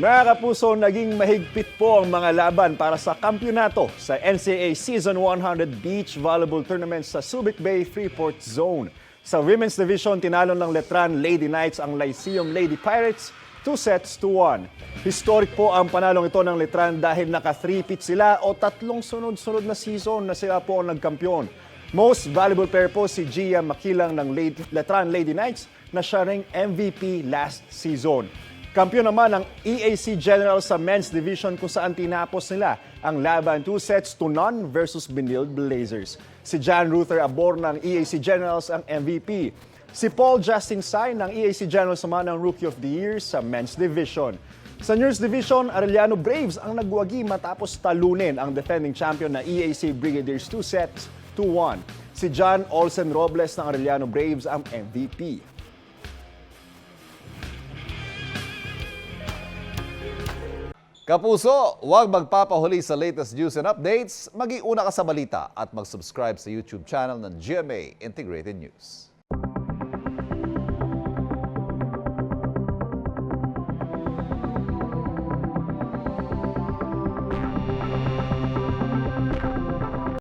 Mga kapuso, naging mahigpit po ang mga laban para sa kampyonato sa NCAA Season 100 Beach Volleyball Tournament sa Subic Bay Freeport Zone. Sa Women's Division, tinalo ng Letran Lady Knights ang Lyceum Lady Pirates 2-1. Historic po ang panalong ito ng Letran dahil naka-3-peat sila o tatlong sunod-sunod na season na sila po ang nagkampiyon. Most valuable player po si Gia Makilang ng Letran Lady Knights na siya ring MVP last season. Kampiyon naman ang EAC General sa Men's Division kung saan tinapos nila ang laban 2-0 versus Benilde Blazers. Si John Ruther Abor ng EAC Generals ang MVP. Si Paul Justin Sai ng EAC Generals naman ang Rookie of the Year sa Men's Division. Sa Nurse Division, Arellano Braves ang nagwagi matapos talunin ang defending champion na EAC Brigadiers 2-1. Si John Olsen Robles ng Arellano Braves ang MVP. Kapuso, huwag magpapahuli sa latest news and updates. Mag-iuna ka sa balita at mag-subscribe sa YouTube channel ng GMA Integrated News.